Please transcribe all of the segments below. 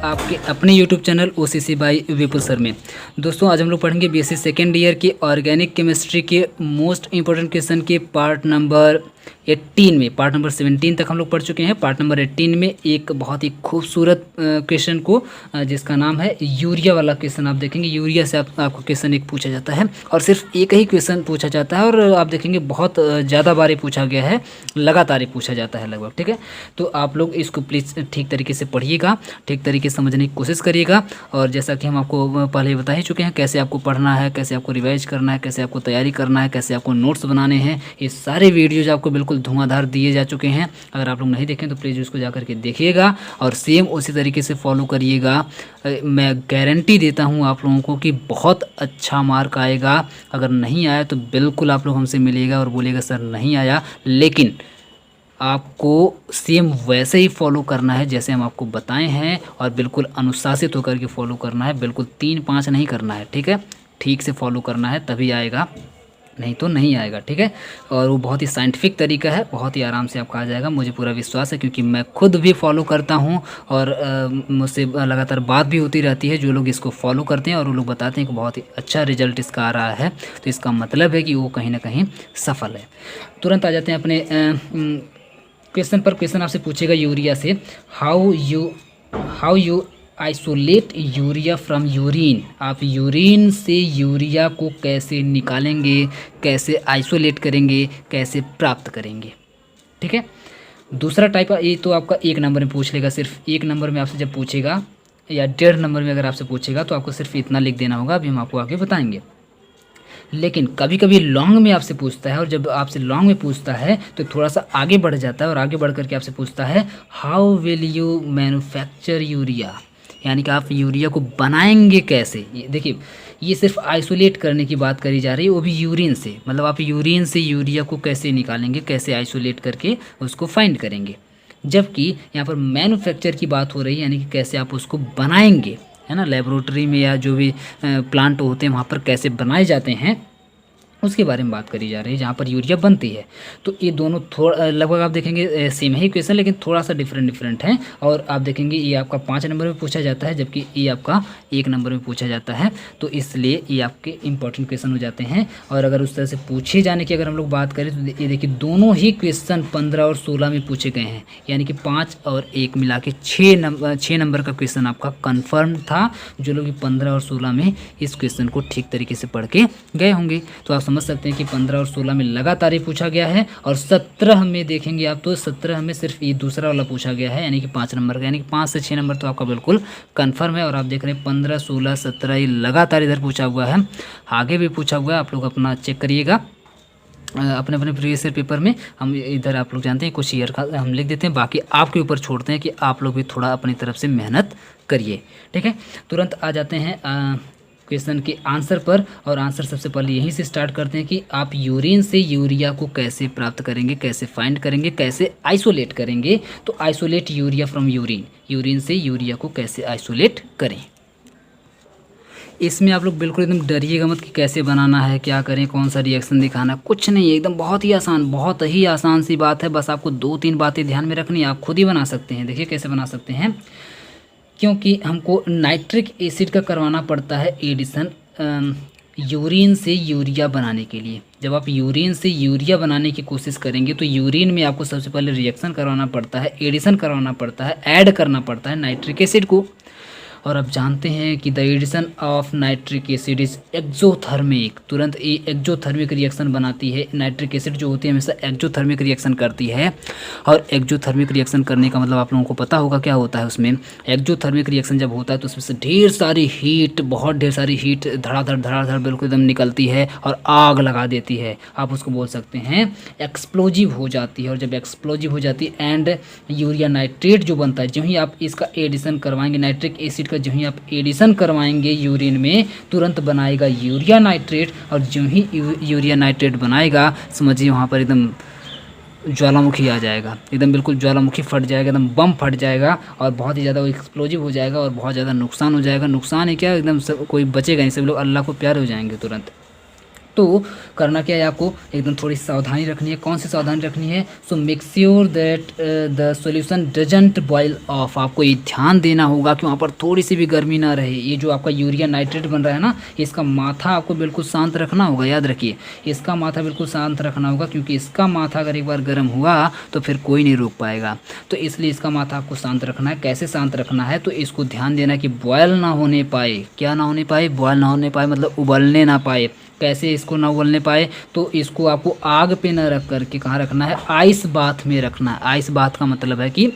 आपके अपने YouTube channel OCC by Vipul sir में। दोस्तों आज हम लोग पढ़ेंगे BSc सेकेंड ईयर की ऑर्गेनिक केमिस्ट्री के मोस्ट इंपॉर्टेंट क्वेश्चन के पार्ट नंबर 18 में। पार्ट नंबर 17 तक हम लोग पढ़ चुके हैं। पार्ट नंबर 18 में एक बहुत ही खूबसूरत क्वेश्चन को जिसका नाम है यूरिया वाला क्वेश्चन आप देखेंगे। यूरिया से आपको क्वेश्चन एक पूछा जाता है और सिर्फ एक ही क्वेश्चन पूछा जाता है और आप देखेंगे बहुत ज़्यादा बार पूछा गया है, लगातार ही पूछा जाता है लगभग। ठीक है, तो आप लोग इसको प्लीज़ ठीक तरीके से पढ़िएगा, ठीक तरीके से समझने की कोशिश करिएगा। और जैसा कि हम आपको पहले बता ही चुके हैं कैसे आपको पढ़ना है, कैसे आपको रिवाइज करना है, कैसे आपको तैयारी करना है, कैसे आपको नोट्स बनाने हैं, ये सारे वीडियोज़ आपको बिल्कुल धुआंधार दिए जा चुके हैं। अगर आप लोग नहीं देखें तो प्लीज़ उसको जा करके देखिएगा और सेम उसी तरीके से फॉलो करिएगा। मैं गारंटी देता हूँ आप लोगों को कि बहुत अच्छा मार्क आएगा। अगर नहीं आया तो बिल्कुल आप लोग हमसे मिलिएगा और बोलिएगा सर नहीं आया, लेकिन आपको सेम वैसे ही फॉलो करना है जैसे हम आपको बताए हैं और बिल्कुल अनुशासित होकर के फॉलो करना है। बिल्कुल 3-5 नहीं करना है। ठीक है, ठीक से फॉलो करना है तभी आएगा, नहीं तो नहीं आएगा। ठीक है, और वो बहुत ही साइंटिफिक तरीका है, बहुत ही आराम से आपका आ जाएगा, मुझे पूरा विश्वास है क्योंकि मैं खुद भी फॉलो करता हूँ और मुझसे लगातार बात भी होती रहती है। जो लोग इसको फॉलो करते हैं और वो लोग बताते हैं कि बहुत ही अच्छा रिजल्ट इसका आ रहा है, तो इसका मतलब है कि वो कहीं ना कहीं सफल है। तुरंत आ जाते हैं अपने क्वेश्चन पर। क्वेश्चन आपसे पूछेगा यूरिया से, how you isolate urea from urine. आप यूरिन से यूरिया को कैसे निकालेंगे, कैसे आइसोलेट करेंगे, कैसे प्राप्त करेंगे। ठीक है, दूसरा टाइप ये तो आपका 1 नंबर में पूछ लेगा। सिर्फ 1 नंबर में आपसे जब पूछेगा या 1.5 नंबर में अगर आपसे पूछेगा तो आपको सिर्फ इतना लिख देना होगा, अभी हम आपको आगे बताएंगे। लेकिन कभी कभी लॉन्ग में आपसे पूछता है और जब आपसे लॉन्ग में पूछता है तो थोड़ा सा आगे बढ़ जाता है और आगे बढ़ करके आपसे पूछता है how will you manufacture urea, यानी कि आप यूरिया को बनाएंगे कैसे। देखिए ये सिर्फ आइसोलेट करने की बात करी जा रही है, वो भी यूरिन से। मतलब आप यूरिन से यूरिया को कैसे निकालेंगे, कैसे आइसोलेट करके उसको फाइंड करेंगे। जबकि यहाँ पर मैन्युफैक्चर की बात हो रही है, यानी कि कैसे आप उसको बनाएंगे, है ना। लेबोरेटरी में या जो भी प्लांट होते हैं वहाँ पर कैसे बनाए जाते हैं उसके बारे में बात करी जा रही है, जहाँ पर यूरिया बनती है। तो ये दोनों थोड़ा लगभग आप देखेंगे सेम ही क्वेश्चन, लेकिन थोड़ा सा डिफरेंट हैं। और आप देखेंगे ये आपका 5 नंबर में पूछा जाता है जबकि ये आपका 1 नंबर में पूछा जाता है, तो इसलिए ये आपके इंपॉर्टेंट क्वेश्चन हो जाते हैं। और अगर उस तरह से पूछे जाने की अगर हम लोग बात करें तो ये देखिए दोनों ही क्वेश्चन 15 और 16 में पूछे गए हैं, यानी कि 5 और 1 मिला के 6 नंबर का क्वेश्चन आपका कन्फर्म था। जो लोग 15 और 16 में इस क्वेश्चन को ठीक तरीके से पढ़ के गए होंगे तो आप समझ सकते हैं कि 15 और 16 में लगातार ही पूछा गया है। और 17 में देखेंगे आप तो 17 में सिर्फ ये दूसरा वाला पूछा गया है, यानी कि 5 नंबर का, यानी कि 5 से 6 नंबर तो आपका बिल्कुल कंफर्म है। और आप देख रहे हैं 15, 16, 17 ये लगातार इधर पूछा हुआ है, आगे भी पूछा हुआ है। आप लोग अपना चेक करिएगा अपने अपने प्रीवियस ईयर पेपर में। हम इधर आप लोग जानते हैं कुछ ईयर का हम लिख देते हैं, बाकी आपके ऊपर छोड़ते हैं कि आप लोग भी थोड़ा अपनी तरफ से मेहनत करिए। ठीक है, तुरंत आ जाते हैं क्वेश्चन के आंसर पर। और आंसर सबसे पहले यहीं से स्टार्ट करते हैं कि आप यूरिन से यूरिया को कैसे प्राप्त करेंगे, कैसे फाइंड करेंगे, कैसे आइसोलेट करेंगे। तो isolate urea from urine, urine से यूरिया को कैसे आइसोलेट करें। इसमें आप लोग बिल्कुल एकदम डरिएगा मत कि कैसे बनाना है, क्या करें, कौन सा रिएक्शन दिखाना, कुछ नहीं है। एकदम बहुत ही आसान सी बात है। बस आपको 2-3 बातें ध्यान में रखनी है, आप खुद ही बना सकते हैं। देखिए कैसे बना सकते हैं, क्योंकि हमको नाइट्रिक एसिड का करवाना पड़ता है एडिशन यूरिन से यूरिया बनाने के लिए। जब आप यूरिन से यूरिया बनाने की कोशिश करेंगे तो यूरिन में आपको सबसे पहले रिएक्शन करवाना पड़ता है, एडिशन करवाना पड़ता है, ऐड करना पड़ता है नाइट्रिक एसिड को। और आप जानते हैं कि the addition of nitric acid is exothermic. तुरंत ये एक्जोथर्मिक रिएक्शन बनाती है। नाइट्रिक एसिड जो होती है हमेशा एक्जोथर्मिक रिएक्शन करती है। और एक्जोथर्मिक रिएक्शन करने का मतलब आप लोगों को पता होगा क्या होता है उसमें। एक्जोथर्मिक रिएक्शन जब होता है तो उसमें से ढेर सारी हीट, बहुत ढेर सारी हीट धड़ाधड़ बिल्कुल एकदम निकलती है और आग लगा देती है। आप उसको बोल सकते हैं एक्सप्लोजिव हो जाती है। और जब एक्सप्लोजिव हो जाती है एंड यूरिया नाइट्रेट जो बनता है, जो ही आप इसका एडिशन करवाएंगे, नाइट्रिक एसिड जो ही आप एडिशन करवाएंगे यूरिन में, तुरंत बनाएगा यूरिया नाइट्रेट। और जो ही यूरिया नाइट्रेट बनाएगा समझिए वहाँ पर एकदम ज्वालामुखी आ जाएगा, एकदम बिल्कुल ज्वालामुखी फट जाएगा, एकदम बम फट जाएगा और बहुत ही ज़्यादा वो एक्सप्लोजिव हो जाएगा और बहुत ज़्यादा नुकसान हो जाएगा। नुकसान है क्या, एकदम सब कोई बचेगा नहीं, सब लोग अल्लाह को प्यारे हो जाएंगे तुरंत। तो करना क्या है आपको, एकदम थोड़ी सावधानी रखनी है। कौन सी सावधानी रखनी है? So make sure that the solution doesn't boil off. आपको ये ध्यान देना होगा कि वहाँ पर थोड़ी सी भी गर्मी ना रहे। ये जो आपका यूरिया नाइट्रेट बन रहा है ना, इसका माथा आपको बिल्कुल शांत रखना होगा। याद रखिए, इसका माथा बिल्कुल शांत रखना होगा, क्योंकि इसका माथा अगर एक बार गर्म हुआ तो फिर कोई नहीं रोक पाएगा। तो इसलिए इसका माथा आपको शांत रखना है। कैसे शांत रखना है? तो इसको ध्यान देना कि बॉयल ना होने पाए। क्या ना होने पाए? बॉयल ना होने पाए, मतलब उबलने ना पाए। कैसे इसको ना उबलने पाए? तो इसको आपको आग पे ना रख करके कहाँ रखना है? आइस बाथ में रखना है। आइस बाथ का मतलब है कि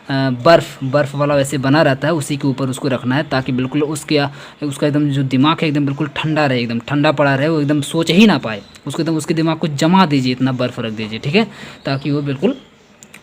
बर्फ़ वाला वैसे बना रहता है, उसी के ऊपर उसको रखना है, ताकि बिल्कुल उसका एकदम जो दिमाग है एकदम बिल्कुल ठंडा रहे, एकदम ठंडा पड़ा रहे, वो एकदम सोच ही ना पाए। उसको एकदम उसके दिमाग को जमा दीजिए, इतना बर्फ़ रख दीजिए, ठीक है, ताकि वो बिल्कुल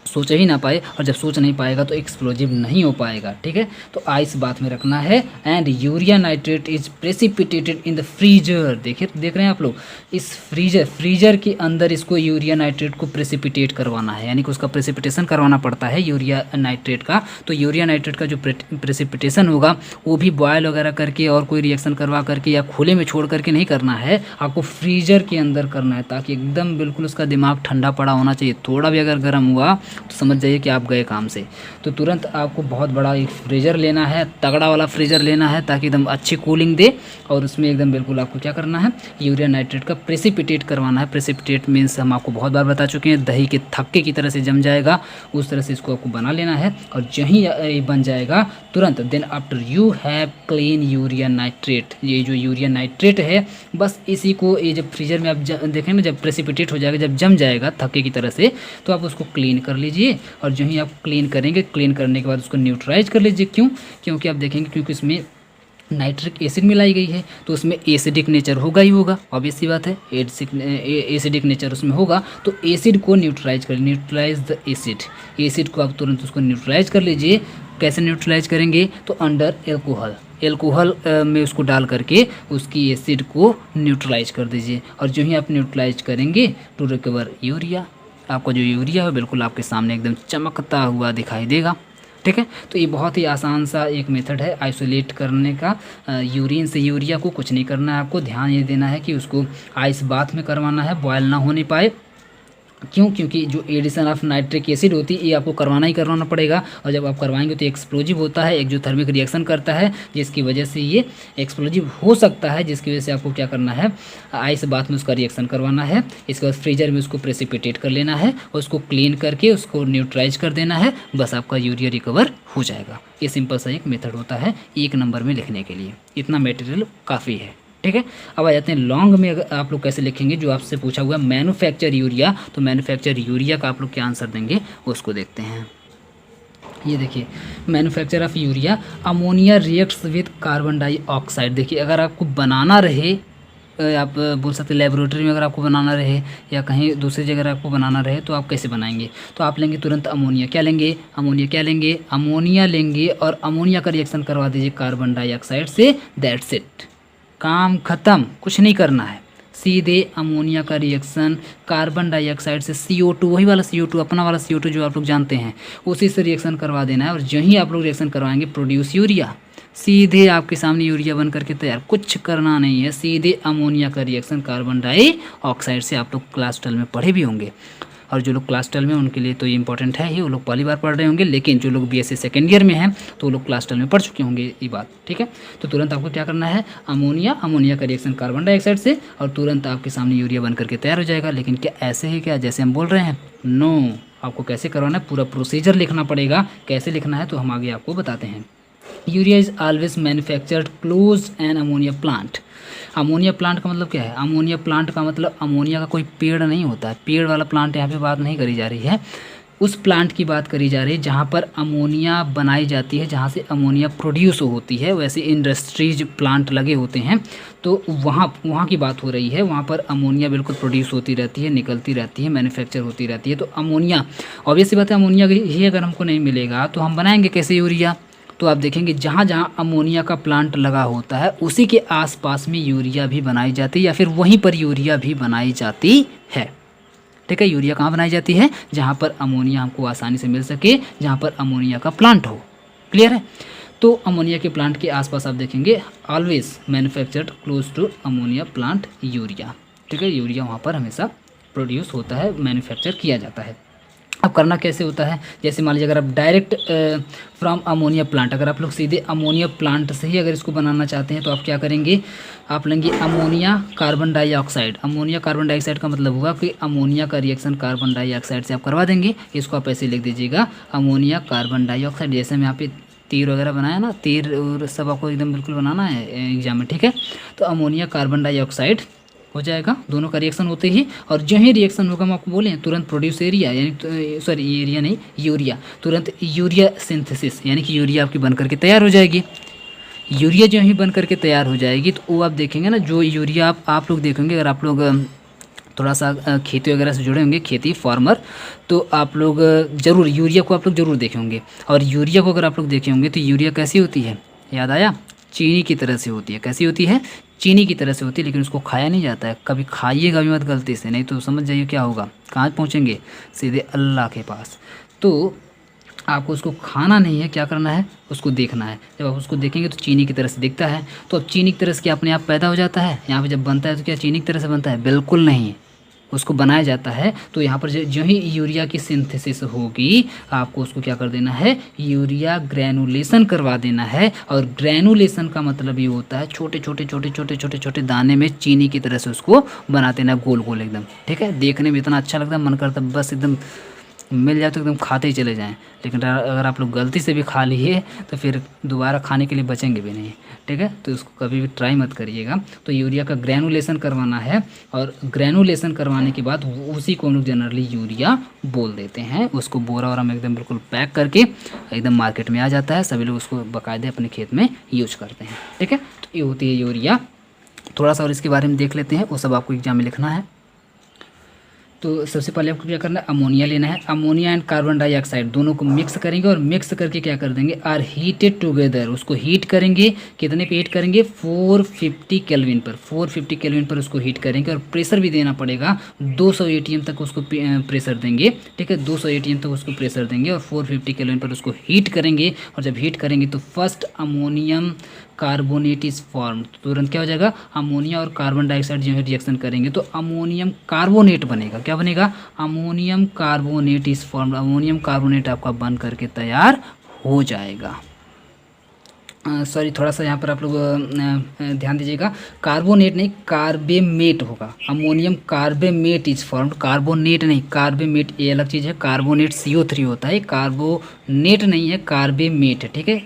सोच ही ना पाए। और जब सोच नहीं पाएगा तो एक्सप्लोजिव नहीं हो पाएगा, ठीक है। तो आइस बाथ में रखना है। And urea nitrate is precipitated in the freezer. देखिए, देख रहे हैं आप लोग, इस फ्रीजर के अंदर इसको यूरिया नाइट्रेट को प्रेसिपिटेट करवाना है, यानी कि उसका प्रेसिपिटेशन करवाना पड़ता है यूरिया नाइट्रेट का। तो यूरिया नाइट्रेट का जो प्रेसिपिटेशन होगा वो भी बॉयल वगैरह करके और कोई रिएक्शन करवा करके या खुले में छोड़ करके नहीं करना है, आपको फ्रीजर के अंदर करना है, ताकि एकदम बिल्कुल उसका दिमाग ठंडा पड़ा होना चाहिए। थोड़ा भी अगर गर्म हुआ तो समझ जाइए कि आप गए काम से। तो तुरंत आपको बहुत बड़ा एक फ्रीज़र लेना है, तगड़ा वाला फ्रीज़र लेना है, ताकि एकदम अच्छी कूलिंग दे। और उसमें एकदम बिल्कुल आपको क्या करना है? यूरिया नाइट्रेट का प्रेसिपिटेट करवाना है। प्रेसिपिटेट मीन्स हम आपको बहुत बार बता चुके हैं, दही के थक्के की तरह से जम जाएगा, उस तरह से इसको आपको बना लेना है। और जहीं ये बन जाएगा तुरंत, then after you have clean urea nitrate. ये जो यूरिया नाइट्रेट है, बस इसी को ये जब फ्रीजर में आप देखें ना, जब प्रेसिपिटेट हो जाएगा, जब जम जाएगा थक्के की तरह से, तो आप उसको क्लीन कर लीजिए। और जो ही आप क्लीन करेंगे, क्लीन करने के बाद उसको न्यूट्रलाइज कर लीजिए। क्यों? क्योंकि आप देखेंगे, क्योंकि इसमें नाइट्रिक एसिड मिलाई गई है, तो उसमें एसिडिक नेचर होगा ही होगा, ऑब्वियस सी बात है। एसिडिक नेचर उसमें होगा, तो एसिड को न्यूट्रलाइज कर, न्यूट्रलाइज द एसिड। एसिड को आप तुरंत उसको न्यूट्रलाइज कर लीजिए। कैसे न्यूट्रलाइज करेंगे? तो अंडर एल्कोहल में उसको डाल करके उसकी एसिड को न्यूट्रलाइज कर दीजिए। और जो ही आप न्यूट्रलाइज करेंगे टू रिकवर यूरिया, आपका जो यूरिया है बिल्कुल आपके सामने एकदम चमकता हुआ दिखाई देगा, ठीक है। तो ये बहुत ही आसान सा एक मेथड है आइसोलेट करने का। यूरिन से यूरिया को कुछ नहीं करना है, आपको ध्यान ये देना है कि उसको आइस बाथ में करवाना है, बॉयल ना होने पाए। क्यों? क्योंकि जो एडिशन ऑफ नाइट्रिक एसिड होती है, ये आपको करवाना पड़ेगा। और जब आप करवाएंगे तो एक्सप्लोजिव होता है, एक जो थर्मिक रिएक्शन करता है, जिसकी वजह से ये एक्सप्लोजिव हो सकता है, जिसकी वजह से आपको क्या करना है? आइस बाथ में उसका रिएक्शन करवाना है। इसके बाद फ्रीजर में उसको प्रेसिपिटेट कर लेना है और उसको क्लीन करके उसको न्यूट्रलाइज कर देना है। बस आपका यूरिया रिकवर हो जाएगा। ये सिंपल सा एक मेथड होता है 1 नंबर में लिखने के लिए। इतना मटेरियल काफ़ी है, ठीक है। अब आ जाते हैं लॉन्ग में। अगर आप लोग कैसे लिखेंगे, जो आपसे पूछा हुआ है मैन्युफैक्चर यूरिया, तो मैन्युफैक्चर यूरिया का आप लोग क्या आंसर देंगे उसको देखते हैं। ये देखिए, manufacture of urea, ammonia reacts with carbon dioxide. देखिए, अगर आपको बनाना रहे, आप बोल सकते हैं लेबोरेटरी में अगर आपको बनाना रहे या कहीं दूसरी जगह आपको बनाना रहे, तो आप कैसे बनाएंगे? तो आप लेंगे तुरंत अमोनिया। क्या लेंगे? अमोनिया लेंगे और अमोनिया का रिएक्शन करवा दीजिए कार्बन डाइऑक्साइड से। दैट्स इट, काम खत्म, कुछ नहीं करना है। सीधे अमोनिया का रिएक्शन कार्बन डाइऑक्साइड से CO2, वही वाला CO2, अपना वाला CO2 जो आप लोग जानते हैं, उसी से रिएक्शन करवा देना है। और जहीं आप लोग रिएक्शन करवाएंगे, प्रोड्यूस यूरिया, सीधे आपके सामने यूरिया बन करके तैयार, कुछ करना नहीं है। सीधे अमोनिया का रिएक्शन कार्बन डाइऑक्साइड से। आप लोग क्लास 12 में पढ़े भी होंगे, और जो लोग क्लास 12 में उनके लिए तो ये इंपॉर्टेंट है ही, वो लोग पहली बार पढ़ रहे होंगे। लेकिन जो लोग BSc सेकेंड ईयर में हैं तो वो लोग क्लास 12 में पढ़ चुके होंगे ये बात, ठीक है। तो तुरंत आपको क्या करना है? अमोनिया का रिएक्शन कार्बन डाइऑक्साइड से, और तुरंत आपके सामने यूरिया बन करके तैयार हो जाएगा। लेकिन क्या ऐसे ही क्या जैसे हम बोल रहे हैं? नो, आपको कैसे करवाना है, पूरा प्रोसीजर लिखना पड़ेगा। कैसे लिखना है तो हम आगे आपको बताते हैं। Urea is always manufactured close an ammonia plant. Ammonia plant का मतलब क्या है? अमोनिया प्लांट का मतलब अमोनिया का कोई पेड़ नहीं होता है, पेड़ वाला प्लांट यहाँ पे बात नहीं करी जा रही है। उस प्लांट की बात करी जा रही है जहाँ पर अमोनिया बनाई जाती है, जहाँ से अमोनिया प्रोड्यूस होती है। वैसे इंडस्ट्रीज प्लांट लगे होते हैं, तो वहाँ की बात हो रही है। वहाँ पर अमोनिया बिल्कुल प्रोड्यूस होती रहती है, निकलती रहती है, मैन्युफैक्चर होती रहती है। तो अमोनिया, ऑब्वियस सी बात है, अमोनिया ही अगर हमको नहीं मिलेगा तो हम बनाएंगे कैसे यूरिया? तो आप देखेंगे जहाँ जहाँ अमोनिया का प्लांट लगा होता है, उसी के आसपास में यूरिया भी बनाई जाती है, या फिर वहीं पर यूरिया भी बनाई जाती है, ठीक है। यूरिया कहाँ बनाई जाती है? जहाँ पर अमोनिया हमको आसानी से मिल सके, जहाँ पर अमोनिया का प्लांट हो। क्लियर है? तो अमोनिया के प्लांट के आसपास आप देखेंगे always manufactured close to ammonia plant urea. ठीक है, यूरिया वहाँ पर हमेशा प्रोड्यूस होता है, मैन्युफैक्चर किया जाता है। अब करना कैसे होता है, जैसे मान लीजिए अगर आप डायरेक्ट फ्रॉम अमोनिया प्लांट, अगर आप लोग सीधे अमोनिया प्लांट से ही अगर इसको बनाना चाहते हैं तो आप क्या करेंगे, आप लेंगे ammonia carbon dioxide. Ammonia carbon dioxide का मतलब हुआ कि अमोनिया का रिएक्शन कार्बन डाइऑक्साइड से आप करवा देंगे। इसको आप ऐसे लिख दीजिएगा अमोनिया कार्बन डाइऑक्साइड। जैसे मैं यहाँ पे तीर वगैरह बनाया ना, तीर और सब आपको एकदम बिल्कुल बनाना है एग्जाम में, ठीक है। तो अमोनिया कार्बन डाइऑक्साइड हो जाएगा दोनों का रिएक्शन होते ही, और जो ही रिएक्शन होगा हम आपको बोले तुरंत प्रोड्यूस एरिया, यानी सॉरी एरिया नहीं यूरिया, तुरंत यूरिया सिंथेसिस, यानी कि यूरिया आपकी बन करके तैयार हो जाएगी। यूरिया जो ही बन करके तैयार हो जाएगी तो वो आप देखेंगे ना, जो यूरिया आप लोग देखेंगे, अगर आप लोग थोड़ा सा खेती वगैरह से जुड़े होंगे, खेती फार्मर, तो आप लोग ज़रूर यूरिया को आप लोग ज़रूर देखे होंगे। और यूरिया को अगर आप लोग देखे होंगे तो यूरिया कैसी होती है, याद आया, चीनी की तरह से होती है। कैसी होती है, चीनी की तरह से होती है, लेकिन उसको खाया नहीं जाता है। कभी खाइएगा भी मत गलती से, नहीं तो समझ जाइए क्या होगा, कहाँ पहुँचेंगे, सीधे अल्लाह के पास। तो आपको उसको खाना नहीं है, क्या करना है, उसको देखना है। जब आप उसको देखेंगे तो चीनी की तरह से दिखता है, तो अब चीनी की तरह से क्या अपने आप पैदा हो जाता है, यहाँ पे जब बनता है तो क्या चीनी की तरह से बनता है, बिल्कुल नहीं, उसको बनाया जाता है। तो यहाँ पर जो ही यूरिया की सिंथेसिस होगी, आपको उसको क्या कर देना है, यूरिया ग्रैनुलेशन करवा देना है। और ग्रैनुलेशन का मतलब ये होता है छोटे छोटे छोटे छोटे छोटे छोटे दाने में चीनी की तरह से उसको बना देना, गोल गोल एकदम, ठीक है। देखने में इतना अच्छा लगता है, मन करता है बस एकदम मिल जाए तो एकदम खाते ही चले जाएं। लेकिन अगर आप लोग गलती से भी खा लिए तो फिर दोबारा खाने के लिए बचेंगे भी नहीं, ठीक है। तो इसको कभी भी ट्राई मत करिएगा। तो यूरिया का ग्रैनुलेशन करवाना है, और ग्रैनुलेशन करवाने के बाद उसी को हम लोग जनरली यूरिया बोल देते हैं। उसको बोरा वोरा में एकदम बिल्कुल पैक करके एकदम मार्केट में आ जाता है, सभी लोग उसको बाकायदे अपने खेत में यूज करते हैं, ठीक है। तो ये होती है यूरिया। थोड़ा सा और इसके बारे में देख लेते हैं, वो सब आपको एग्जाम में लिखना है। तो सबसे पहले आपको क्या करना है, अमोनिया लेना है। अमोनिया एंड कार्बन डाइऑक्साइड दोनों को मिक्स करेंगे, और मिक्स करके क्या कर देंगे, आर हीटेड टुगेदर, उसको हीट करेंगे। कितने पे हीट करेंगे, 450 केल्विन पर, 450 केल्विन पर उसको हीट करेंगे। और प्रेशर भी देना पड़ेगा, 200 एटीएम तक उसको प्रेशर देंगे, ठीक है, 200 एटीएम तक उसको प्रेशर देंगे, और 450 केल्विन पर उसको हीट करेंगे। और जब हीट करेंगे तो first ammonium carbonate is form, तुरंत क्या हो जाएगा, अमोनिया और कार्बन डाइऑक्साइड जो है रिएक्शन करेंगे तो अमोनियम कार्बोनेट बनेगा। क्या बनेगा, ammonium carbonate is form, ammonium carbonate आपका बन करके तैयार हो जाएगा। सॉरी, थोड़ा सा यहाँ पर आप लोग ध्यान दीजिएगा, कार्बोनेट नहीं कार्बेमेट होगा। अमोनियम कार्बेमेट इज फॉर्म्ड, कार्बोनेट नहीं, कार्बेमेट ये अलग चीज़ है। कार्बोनेट CO3 होता है, कार्बोनेट नहीं है, कार्बेमेट है, ठीक है,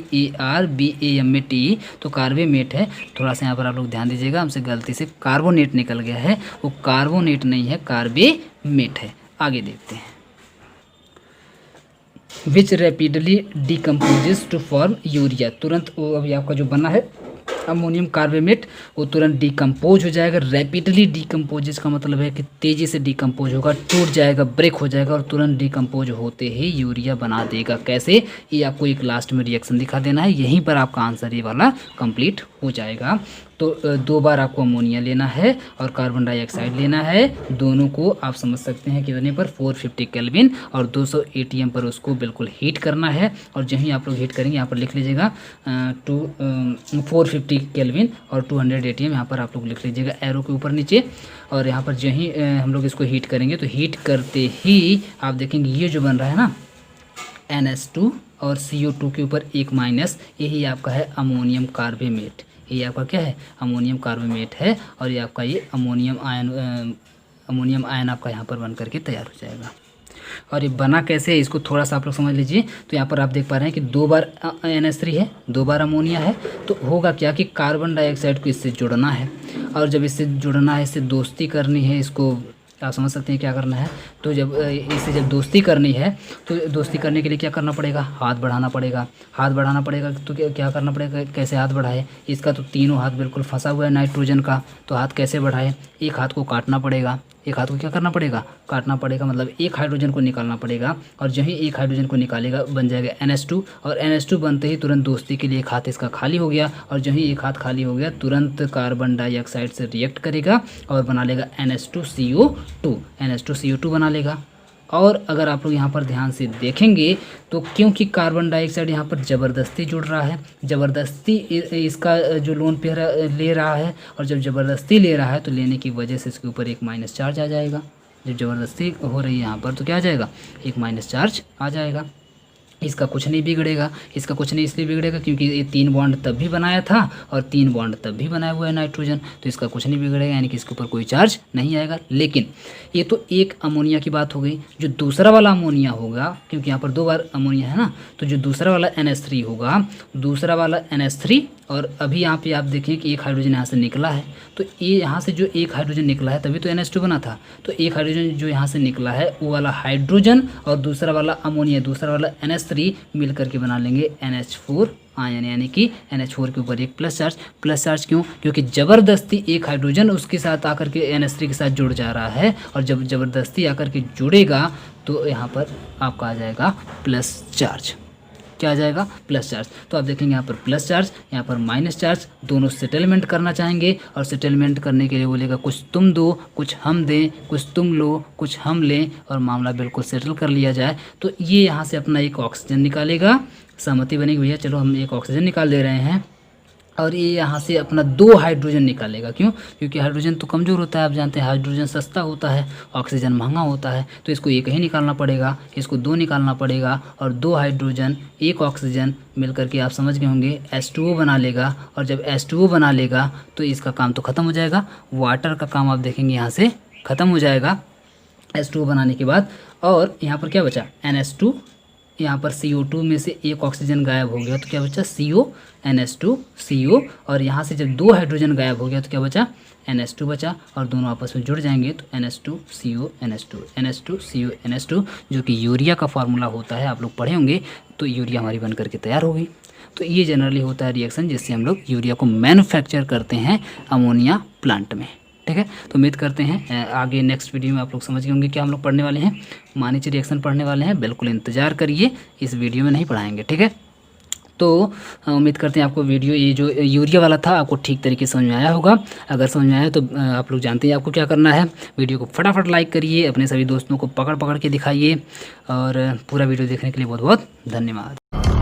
CARBAMAT, तो कार्बेमेट है। थोड़ा सा यहाँ पर आप लोग ध्यान दीजिएगा, हमसे गलती से कार्बोनेट निकल गया है, वो कार्बोनेट नहीं है, कार्बेमेट है। आगे देखते हैं, which rapidly decomposes to form urea, तुरंत वो अभी आपका जो बना है अमोनियम कार्बोनेट वो तुरंत डिकम्पोज हो जाएगा। रैपिडली डिकम्पोजेस का मतलब है कि तेज़ी से डिकम्पोज होगा, टूट जाएगा, ब्रेक हो जाएगा, और तुरंत डिकम्पोज होते ही यूरिया बना देगा। कैसे, ये आपको एक लास्ट में रिएक्शन दिखा देना है, यहीं पर आपका आंसर ये वाला कंप्लीट हो जाएगा। तो 2 बार आपको अमोनिया लेना है और कार्बन डाइऑक्साइड लेना है, दोनों को आप समझ सकते हैं कितने पर, 450 केल्विन और 200 एटीएम पर उसको बिल्कुल हीट करना है। और जहीं आप लोग हीट करेंगे, यहाँ पर लिख लीजिएगा 450 केल्विन और 200 एटीएम, यहाँ पर आप लोग लिख लीजिएगा एरो के ऊपर नीचे। और यहाँ पर जहीं हम लोग इसको हीट करेंगे तो हीट करते ही आप देखेंगे ये जो बन रहा है ना NH2 और CO2 के ऊपर एक माइनस, यही आपका है अमोनियम कार्बोनेट, ये आपका क्या है, अमोनियम कार्बोनेट है। और ये आपका ये अमोनियम आयन आपका यहाँ पर बन करके तैयार हो जाएगा। और ये बना कैसे है इसको थोड़ा सा आप लोग समझ लीजिए। तो यहाँ पर आप देख पा रहे हैं कि 2 बार NH3 है, 2 बार अमोनिया है, तो होगा क्या कि कार्बन डाइऑक्साइड को इससे जुड़ना है, और जब इससे जुड़ना है, इससे दोस्ती करनी है, इसको आप समझ सकते हैं क्या करना है। तो जब इससे जब दोस्ती करनी है तो दोस्ती करने के लिए क्या करना पड़ेगा, हाथ बढ़ाना पड़ेगा। हाथ बढ़ाना पड़ेगा तो क्या करना पड़ेगा, कैसे हाथ बढ़ाए, इसका तो तीनों हाथ बिल्कुल फंसा हुआ है नाइट्रोजन का, तो हाथ कैसे बढ़ाए, एक हाथ को काटना पड़ेगा, एक हाथ को क्या करना पड़ेगा, काटना पड़ेगा, मतलब एक हाइड्रोजन को निकालना पड़ेगा। और जहीं एक हाइड्रोजन को निकालेगा बन जाएगा NH2, और NH2 बनते ही तुरंत दोस्ती के लिए एक हाथ इसका खाली हो गया, और जहीं एक हाथ खाली हो गया तुरंत कार्बन डाइऑक्साइड से रिएक्ट करेगा और बना लेगा NH2CO2 बना लेगा। और अगर आप लोग यहाँ पर ध्यान से देखेंगे तो क्योंकि कार्बन डाइऑक्साइड यहाँ पर ज़बरदस्ती जुड़ रहा है, ज़बरदस्ती इसका जो लोन पे ले रहा है, और जब ज़बरदस्ती ले रहा है तो लेने की वजह से इसके ऊपर एक माइनस चार्ज आ जाएगा। जब ज़बरदस्ती हो रही है यहाँ पर तो क्या आ जाएगा, एक माइनस चार्ज आ जाएगा। इसका कुछ नहीं बिगड़ेगा, इसका कुछ नहीं इसलिए बिगड़ेगा क्योंकि ये 3 बॉन्ड तब भी बनाया था और 3 बॉन्ड तब भी बनाया हुआ है नाइट्रोजन, तो इसका कुछ नहीं बिगड़ेगा, यानी कि इसके ऊपर कोई चार्ज नहीं आएगा। लेकिन ये तो एक अमोनिया की बात हो गई। जो दूसरा वाला अमोनिया होगा, क्योंकि यहाँ पर 2 बार अमोनिया है ना, तो जो दूसरा वाला NH3 होगा, दूसरा वाला NH3, और अभी यहाँ पे आप देखें कि एक हाइड्रोजन यहाँ से निकला है, तो ये यहाँ से जो एक हाइड्रोजन निकला है तभी तो NH2 बना था, तो एक हाइड्रोजन जो यहाँ से निकला है वो वाला हाइड्रोजन और दूसरा वाला अमोनिया, दूसरा वाला NH3 मिल करके बना लेंगे NH4 आयन, यानी कि NH4 के ऊपर एक प्लस चार्ज। प्लस चार्ज क्यों? क्योंकि ज़बरदस्ती एक हाइड्रोजन उसके साथ आकर के NH3 के साथ जुड़ जा रहा है, और जब ज़बरदस्ती आकर के जुड़ेगा तो यहाँ पर आपका आ जाएगा प्लस चार्ज। क्या आ जाएगा? Plus charge. तो आप देखेंगे यहाँ पर प्लस चार्ज, यहाँ पर माइनस चार्ज, दोनों सेटलमेंट करना चाहेंगे, और सेटलमेंट करने के लिए बोलेगा कुछ तुम दो कुछ हम दें, कुछ तुम लो कुछ हम लें, और मामला बिल्कुल सेटल कर लिया जाए। तो ये यहाँ से अपना एक ऑक्सीजन निकालेगा, सहमति बनेगी भैया, चलो हम एक ऑक्सीजन निकाल दे रहे हैं, और ये यहाँ से अपना 2 हाइड्रोजन निकालेगा। क्यों? क्योंकि हाइड्रोजन तो कमज़ोर होता है, आप जानते हैं हाइड्रोजन सस्ता होता है, ऑक्सीजन महंगा होता है, तो इसको एक ही निकालना पड़ेगा, इसको 2 निकालना पड़ेगा, और 2 हाइड्रोजन 1 ऑक्सीजन मिल करके आप समझ गए होंगे H2O बना लेगा, और जब H2O बना लेगा तो इसका काम तो ख़त्म हो जाएगा, वाटर का काम आप देखेंगे यहाँ से ख़त्म हो जाएगा H2O बनाने के बाद। और यहाँ पर क्या बचा? NH2, यहाँ पर CO2 में से एक ऑक्सीजन गायब हो गया तो क्या बचा? CO, NH2, CO, और यहाँ से जब 2 हाइड्रोजन गायब हो गया तो क्या बचा? NH2 बचा, और दोनों आपस में जुड़ जाएंगे तो NH2 CO NH2 NH2 CO NH2, जो कि यूरिया का फार्मूला होता है, आप लोग पढ़े होंगे। तो यूरिया हमारी बन करके तैयार हो गई। तो ये जनरली होता है रिएक्शन जिससे हम लोग यूरिया को मैन्युफैक्चर करते हैं अमोनिया प्लांट में। ठीक है, तो उम्मीद करते हैं आगे नेक्स्ट वीडियो में आप लोग समझ गए होंगे क्या हम लोग पढ़ने वाले हैं। मानिच रिएक्शन पढ़ने वाले हैं, बिल्कुल इंतज़ार करिए, इस वीडियो में नहीं पढ़ाएंगे। ठीक है, तो उम्मीद करते हैं आपको वीडियो ये जो यूरिया वाला था आपको ठीक तरीके से समझ में आया होगा। अगर समझ में आया तो आप लोग जानते हैं आपको क्या करना है, वीडियो को फटाफट लाइक करिए, अपने सभी दोस्तों को पकड़ पकड़ के दिखाइए, और पूरा वीडियो देखने के लिए बहुत बहुत धन्यवाद।